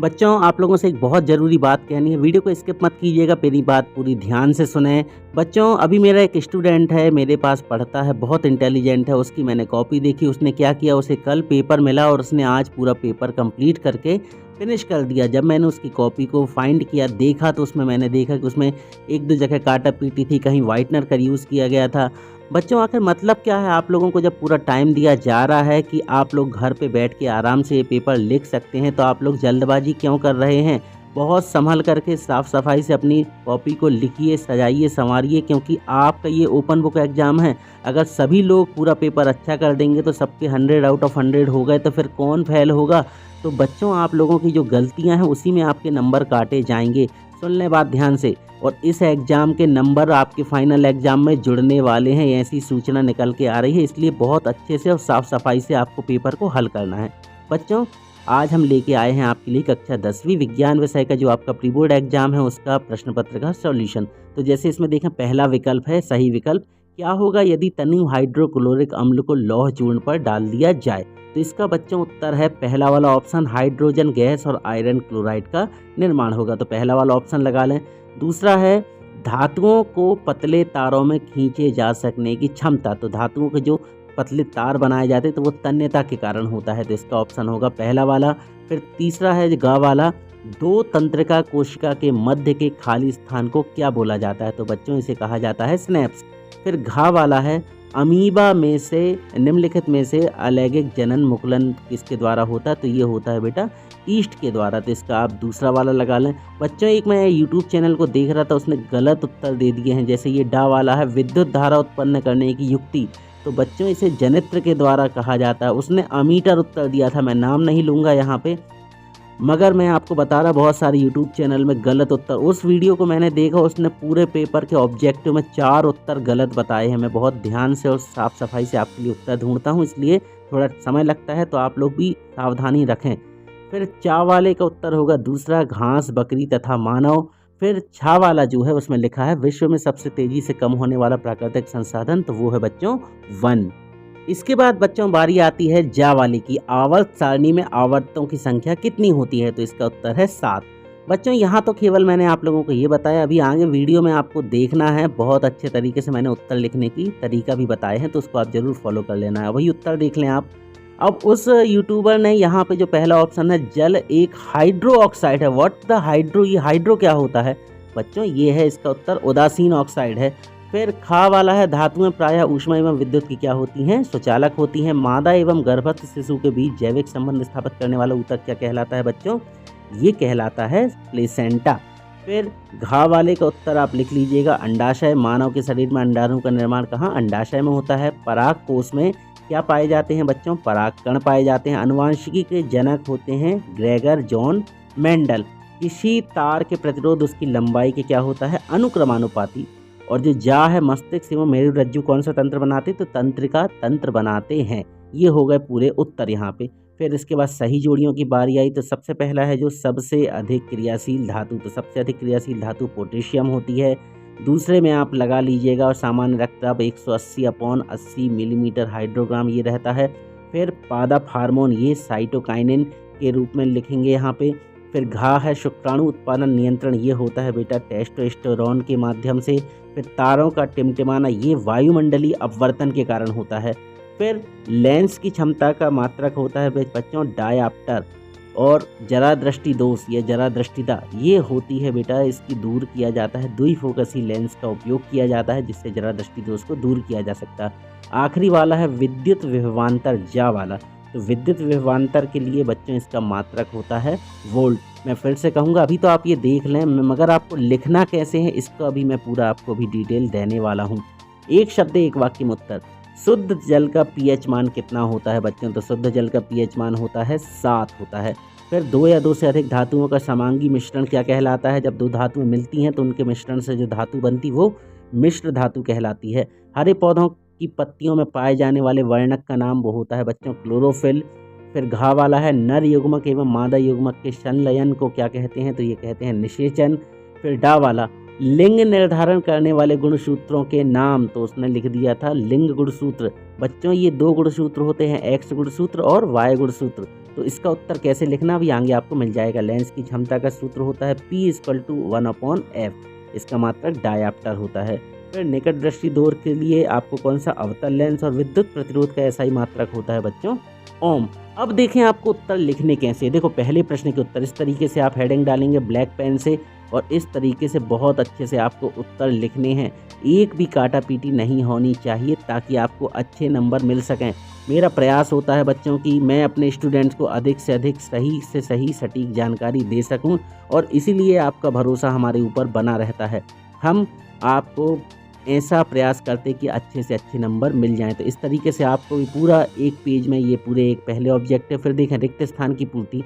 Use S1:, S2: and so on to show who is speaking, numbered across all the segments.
S1: बच्चों, आप लोगों से एक बहुत ज़रूरी बात कहनी है। वीडियो को स्किप मत कीजिएगा, मेरी बात पूरी ध्यान से सुनें। बच्चों, अभी मेरा एक स्टूडेंट है, मेरे पास पढ़ता है, बहुत इंटेलिजेंट है। उसकी मैंने कॉपी देखी, उसने क्या किया, उसे कल पेपर मिला और उसने आज पूरा पेपर कंप्लीट करके फिनिश कर दिया। जब मैंने उसकी कॉपी को फाइंड किया, देखा, तो उसमें मैंने देखा कि उसमें 1-2 जगह काटा-पीटी थी, कहीं व्हाइटनर का यूज़ किया गया था। बच्चों, आखिर मतलब क्या है? आप लोगों को जब पूरा टाइम दिया जा रहा है कि आप लोग घर पे बैठ के आराम से ये पेपर लिख सकते हैं, तो आप लोग जल्दबाजी क्यों कर रहे हैं? बहुत संभल करके साफ-सफाई से अपनी कॉपी को लिखिए, सजाइए, सँवारिए, क्योंकि आपका ये ओपन बुक एग्ज़ाम है। अगर सभी लोग पूरा पेपर अच्छा कर देंगे तो सबके 100 आउट ऑफ 100 हो गए, तो फिर कौन फेल होगा? तो बच्चों, आप लोगों की जो गलतियाँ हैं उसी में आपके नंबर काटे जाएँगे। सुन लें बात ध्यान से। और इस एग्ज़ाम के नंबर आपके फाइनल एग्ज़ाम में जुड़ने वाले हैं, ऐसी सूचना निकल के आ रही है। इसलिए बहुत अच्छे से और साफ़-सफ़ाई से आपको पेपर को हल करना है। बच्चों, आज हम लेके आए हैं आपके लिए कक्षा 10वीं विज्ञान विषय का जो आपका प्री बोर्ड एग्ज़ाम है उसका प्रश्न पत्र का सॉल्यूशन। तो जैसे इसमें देखें, पहला विकल्प है सही विकल्प। क्या होगा यदि तनु हाइड्रोक्लोरिक अम्ल को लौह चूर्ण पर डाल दिया जाए? तो इसका बच्चों उत्तर है पहला वाला ऑप्शन, हाइड्रोजन गैस और आयरन क्लोराइड का निर्माण होगा। तो पहला वाला ऑप्शन लगा लें। दूसरा है धातुओं को पतले तारों में खींचे जा सकने की क्षमता। तो धातुओं के जो पतले तार बनाए जाते हैं तो वो तन्यता के कारण होता है, तो इसका ऑप्शन होगा पहला वाला। फिर तीसरा है ग वाला, दो तंत्रिका कोशिका के मध्य के खाली स्थान को क्या बोला जाता है? तो बच्चों, इसे कहा जाता है स्नैप्स। फिर घ वाला है, अमीबा में से निम्नलिखित में से अलैंगिक जनन मुकुलन किसके द्वारा होता है? तो ये होता है बेटा ईस्ट के द्वारा। तो इसका आप दूसरा वाला लगा लें। बच्चों, एक मैं यूट्यूब चैनल को देख रहा था, उसने गलत उत्तर दे दिए हैं। जैसे ये डा वाला है, विद्युत धारा उत्पन्न करने की युक्ति। तो बच्चों, इसे जनित्र के द्वारा कहा जाता है। उसने अमीटर उत्तर दिया था, मैं नाम नहीं लूँगा यहाँ पे, मगर मैं आपको बता रहा, बहुत सारे यूट्यूब चैनल में गलत उत्तर। उस वीडियो को मैंने देखा, उसने पूरे पेपर के ऑब्जेक्टिव में 4 उत्तर गलत बताए हैं। मैं बहुत ध्यान से और साफ़ सफाई से आपके लिए उत्तर ढूंढता हूं, इसलिए थोड़ा समय लगता है, तो आप लोग भी सावधानी रखें। फिर चा वाले का उत्तर होगा दूसरा, घास, बकरी तथा मानव। फिर छा वाला जो है उसमें लिखा है विश्व में सबसे तेजी से कम होने वाला प्राकृतिक संसाधन, तो वो है बच्चों वन। इसके बाद बच्चों बारी आती है जा वाले की, आवर्त सारणी में आवर्तों की संख्या कितनी होती है? तो इसका उत्तर है 7। बच्चों, यहाँ तो केवल मैंने आप लोगों को ये बताया, अभी आगे वीडियो में आपको देखना है। बहुत अच्छे तरीके से मैंने उत्तर लिखने की तरीका भी बताए हैं, तो उसको आप जरूर फॉलो कर लेना है। वही उत्तर देख लें आप। अब उस यूट्यूबर ने यहाँ पे जो पहला ऑप्शन है, जल एक हाइड्रो ऑक्साइड है। व्हाट द हाइड्रो, ये हाइड्रो क्या होता है? बच्चों, ये है इसका उत्तर, उदासीन ऑक्साइड है। फिर खा वाला है, धातुएं प्रायः ऊष्मा एवं विद्युत की क्या होती हैं? सुचालक होती हैं। मादा एवं गर्भस्थ शिशु के बीच जैविक संबंध स्थापित करने वाला ऊतक क्या कहलाता है बच्चों? ये कहलाता है प्लेसेंटा। फिर घा वाले का उत्तर आप लिख लीजिएगा, अंडाशय। मानव के शरीर में अंडाणु का निर्माण कहाँ? अंडाशय में होता है। पराग कोष में क्या पाए जाते हैं बच्चों? पराग कण पाए जाते हैं। अनुवांशिकी के जनक होते हैं ग्रेगर जॉन मेंडल। किसी तार के प्रतिरोध उसकी लंबाई के क्या होता है? अनुक्रमानुपाती। और जो जा है, मस्तिष्क एवं मेरुरज्जु कौन सा तंत्र बनाते? तो तंत्रिका तंत्र बनाते हैं। ये हो गए पूरे उत्तर यहाँ पे। फिर इसके बाद सही जोड़ियों की बारी आई, तो सबसे पहला है जो सबसे अधिक क्रियाशील धातु। तो सबसे अधिक क्रियाशील धातु पोटेशियम होती है। दूसरे में आप लगा लीजिएगा, और सामान्य रक्तचाप 180/80 मिलीमीटर हाइड्रोग्राम ये रहता है। फिर पादप हार्मोन, ये साइटोकाइनिन के रूप में लिखेंगे यहाँ पे। फिर घा है, शुक्राणु उत्पादन नियंत्रण, ये होता है बेटा टेस्टोस्टेरोन के माध्यम से। फिर तारों का टिमटिमाना, ये वायुमंडलीय अपवर्तन के कारण होता है। फिर लेंस की क्षमता का मात्रक होता है बच्चों डायाप्टर। और जरा दृष्टि दोष या जरा दृष्टिता, ये होती है बेटा, इसकी दूर किया जाता है, द्विफोकसी लेंस का उपयोग किया जाता है, जिससे जरा दृष्टि दोष को दूर किया जा सकता है। आखिरी वाला है विद्युत विभवांतर, जा वाला। तो विद्युत विभवांतर के लिए बच्चों इसका मात्रक होता है वोल्ट। मैं फिर से कहूँगा, अभी तो आप ये देख लें, मगर आपको लिखना कैसे है इसको अभी मैं पूरा आपको भी डिटेल देने वाला हूँ। एक शब्द एक वाक्य में उत्तर। शुद्ध जल का पीएच मान कितना होता है बच्चों? तो शुद्ध जल का पीएच मान होता है 7 होता है। फिर 2 या 2 से अधिक धातुओं का समांगी मिश्रण क्या कहलाता है? जब 2 धातुएं मिलती हैं तो उनके मिश्रण से जो धातु बनती वो मिश्र धातु कहलाती है। हरे पौधों की पत्तियों में पाए जाने वाले वर्णक का नाम वो होता है बच्चों क्लोरोफिल। फिर घा वाला है, नर युग्मक एवं मादा युग्मक के संलयन को क्या कहते हैं? तो ये कहते हैं निषेचन। फिर डा वाला, लिंग निर्धारण करने वाले गुणसूत्रों के नाम, तो उसने लिख दिया था लिंग गुणसूत्र। बच्चों, ये 2 गुणसूत्र होते हैं, एक्स गुणसूत्र और वाई गुणसूत्र। तो इसका उत्तर कैसे लिखना अभी आगे आपको मिल जाएगा। लेंस की क्षमता का सूत्र होता है P=1/f, इसका मात्रक डायऑप्टर होता है। फिर निकट दृष्टि दौर के लिए आपको कौन सा अवतल लेंस और विद्युत प्रतिरोध का SI मात्रक होता है बच्चों, ओम। अब देखें आपको उत्तर लिखने कैसे। देखो पहले प्रश्न के उत्तर इस तरीके से आप हेडिंग डालेंगे ब्लैक पेन से और इस तरीके से बहुत अच्छे से आपको उत्तर लिखने हैं। एक भी काटा पीटी नहीं होनी चाहिए ताकि आपको अच्छे नंबर मिल सकें। मेरा प्रयास होता है बच्चों की मैं अपने स्टूडेंट्स को अधिक से अधिक सही से सही सटीक जानकारी दे सकूं और इसीलिए आपका भरोसा हमारे ऊपर बना रहता है। हम आपको ऐसा प्रयास करते कि अच्छे से अच्छे नंबर मिल जाएं। तो इस तरीके से आपको पूरा एक पेज में ये पूरे एक पहले ऑब्जेक्टिव, फिर देखें रिक्त स्थान की पूर्ति,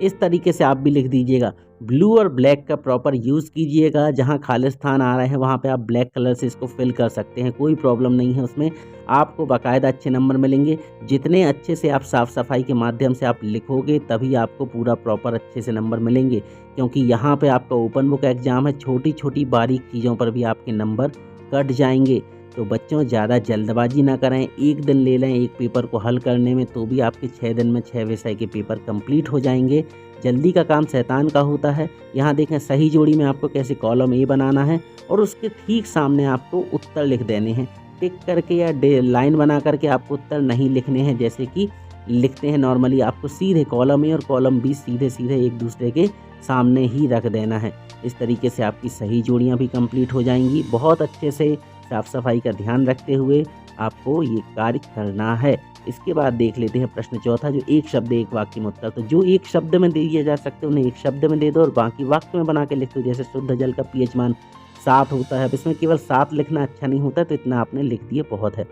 S1: इस तरीके से आप भी लिख दीजिएगा। ब्लू और ब्लैक का प्रॉपर यूज़ कीजिएगा। जहां खाली स्थान आ रहे हैं वहां पे आप ब्लैक कलर से इसको फिल कर सकते हैं, कोई प्रॉब्लम नहीं है उसमें। आपको बाकायदा अच्छे नंबर मिलेंगे। जितने अच्छे से आप साफ़ सफाई के माध्यम से आप लिखोगे तभी आपको पूरा प्रॉपर अच्छे से नंबर मिलेंगे, क्योंकि यहाँ पे आपका ओपन बुक एग्ज़ाम है। छोटी छोटी बारीक चीज़ों पर भी आपके नंबर कट जाएंगे। तो बच्चों ज़्यादा जल्दबाजी ना करें, एक दिन ले लें एक पेपर को हल करने में तो भी आपके 6 दिन में 6 विषय के पेपर कंप्लीट हो जाएंगे। जल्दी का काम शैतान का होता है। यहाँ देखें सही जोड़ी में आपको कैसे कॉलम ए बनाना है और उसके ठीक सामने आपको उत्तर लिख देने हैं। टिक करके या लाइन बना करके आपको उत्तर नहीं लिखने हैं जैसे कि लिखते हैं नॉर्मली। आपको सीधे कॉलम ए और कॉलम बी सीधे सीधे एक दूसरे के सामने ही रख देना है। इस तरीके से आपकी सही जोड़ियाँ भी कंप्लीट हो जाएंगी। बहुत अच्छे से साफ सफाई का ध्यान रखते हुए आपको ये कार्य करना है। इसके बाद देख लेते हैं प्रश्न चौथा, जो एक शब्द एक वाक्य में उत्तर। तो जो एक शब्द में दिए जा सकते हैं उन्हें एक शब्द में दे दो और बाकी वाक्य में बना के लिख दो। जैसे शुद्ध जल का pH मान 7 होता है, अब इसमें केवल 7 लिखना अच्छा नहीं होता, तो इतना आपने लिख दिया बहुत है।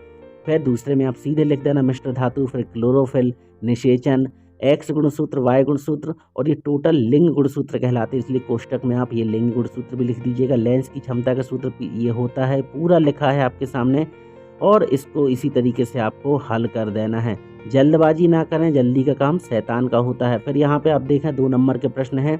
S1: फिर दूसरे में आप सीधे लिख देना मिश्र धातु, फिर क्लोरोफिल, निषेचन, X गुणसूत्र, Y गुणसूत्र और ये टोटल लिंग गुणसूत्र कहलाते हैं, इसलिए कोष्टक में आप ये लिंग गुणसूत्र भी लिख दीजिएगा। लेंस की क्षमता का सूत्र ये होता है, पूरा लिखा है आपके सामने और इसको इसी तरीके से आपको हल कर देना है। जल्दबाजी ना करें, जल्दी का काम शैतान का होता है। फिर यहाँ पे आप देखें 2 नंबर के प्रश्न है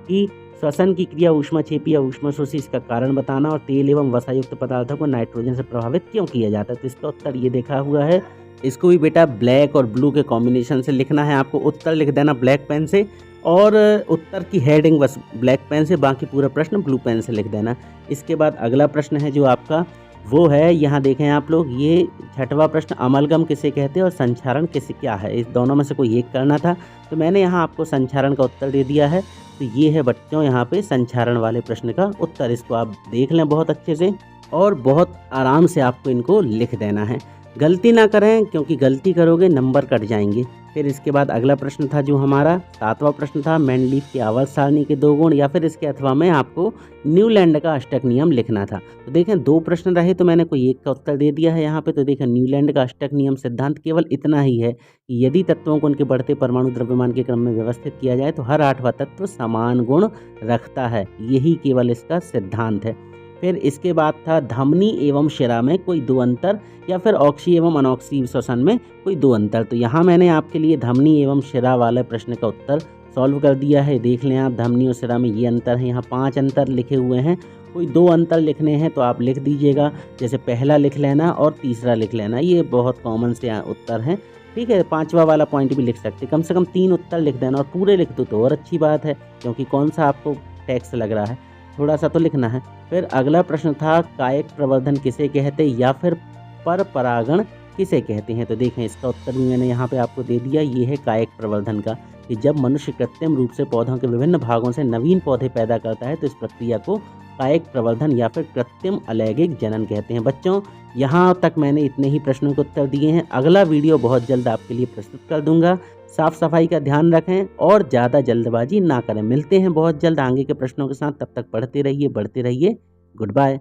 S1: कि श्वसन की क्रिया ऊष्माक्षेपी या ऊष्माशोषी, इसका कारण बताना और तेल एवं वसायुक्त पदार्थों को नाइट्रोजन से प्रभावित क्यों किया जाता है। तो इसका उत्तर ये देखा हुआ है। इसको भी बेटा ब्लैक और ब्लू के कॉम्बिनेशन से लिखना है। आपको उत्तर लिख देना ब्लैक पेन से और उत्तर की हेडिंग बस ब्लैक पेन से, बाकी पूरा प्रश्न ब्लू पेन से लिख देना। इसके बाद अगला प्रश्न है जो आपका वो है, यहाँ देखें आप लोग, ये 6वां प्रश्न, अमलगम किसे कहते हैं और संचारण किसे क्या है। इस दोनों में से कोई एक करना था, तो मैंने यहाँ आपको संचारण का उत्तर दे दिया है। तो ये है बच्चों यहाँ पे संचारण वाले प्रश्न का उत्तर। इसको आप देख लें बहुत अच्छे से और बहुत आराम से आपको इनको लिख देना है। गलती ना करें, क्योंकि गलती करोगे नंबर कट जाएंगे। फिर इसके बाद अगला प्रश्न था जो हमारा 7वां प्रश्न था, मेंडलीफ की आवर्त सारणी के 2 गुण, या फिर इसके अथवा में आपको न्यूलैंड का अष्टक नियम लिखना था। तो देखें 2 प्रश्न रहे तो मैंने कोई एक का उत्तर दे दिया है यहाँ पे। तो देखें न्यूलैंड का अष्टक नियम सिद्धांत केवल इतना ही है कि यदि तत्वों को उनके बढ़ते परमाणु द्रव्यमान के क्रम में व्यवस्थित किया जाए तो हर 8वां तत्व समान गुण रखता है, यही केवल इसका सिद्धांत है। फिर इसके बाद था धमनी एवं शिरा में कोई 2 अंतर, या फिर ऑक्सी एवं अनॉक्सी श्वसन में कोई 2 अंतर। तो यहाँ मैंने आपके लिए धमनी एवं शिरा वाले प्रश्न का उत्तर सॉल्व कर दिया है। देख लें आप, धमनी और शिरा में ये अंतर है, यहाँ 5 अंतर लिखे हुए हैं। कोई 2 अंतर लिखने हैं तो आप लिख दीजिएगा, जैसे पहला लिख लेना और तीसरा लिख लेना, ये बहुत कॉमन से उत्तर हैं। ठीक है, 5वां वाला पॉइंट भी लिख सकते, कम से कम 3 उत्तर लिख देना और पूरे लिख दो तो और अच्छी बात है, क्योंकि कौन सा आपको टैक्स लग रहा है, थोड़ा सा तो लिखना है। फिर अगला प्रश्न था कायिक प्रवर्धन किसे कहते या फिर पर परागण किसे कहते हैं। तो देखें इसका उत्तर भी मैंने यहाँ पे आपको दे दिया। ये है कायिक प्रवर्धन का, कि जब मनुष्य कृत्रिम रूप से पौधों के विभिन्न भागों से नवीन पौधे पैदा करता है तो इस प्रक्रिया को कायिक प्रवर्धन या फिर कृत्रिम अलैंगिक जनन कहते हैं। बच्चों यहाँ तक मैंने इतने ही प्रश्नों के उत्तर दिए हैं। अगला वीडियो बहुत जल्द आपके लिए प्रस्तुत कर दूंगा। साफ सफाई का ध्यान रखें और ज़्यादा जल्दबाजी ना करें। मिलते हैं बहुत जल्द आगे के प्रश्नों के साथ, तब तक पढ़ते रहिए, बढ़ते रहिए। Good bye.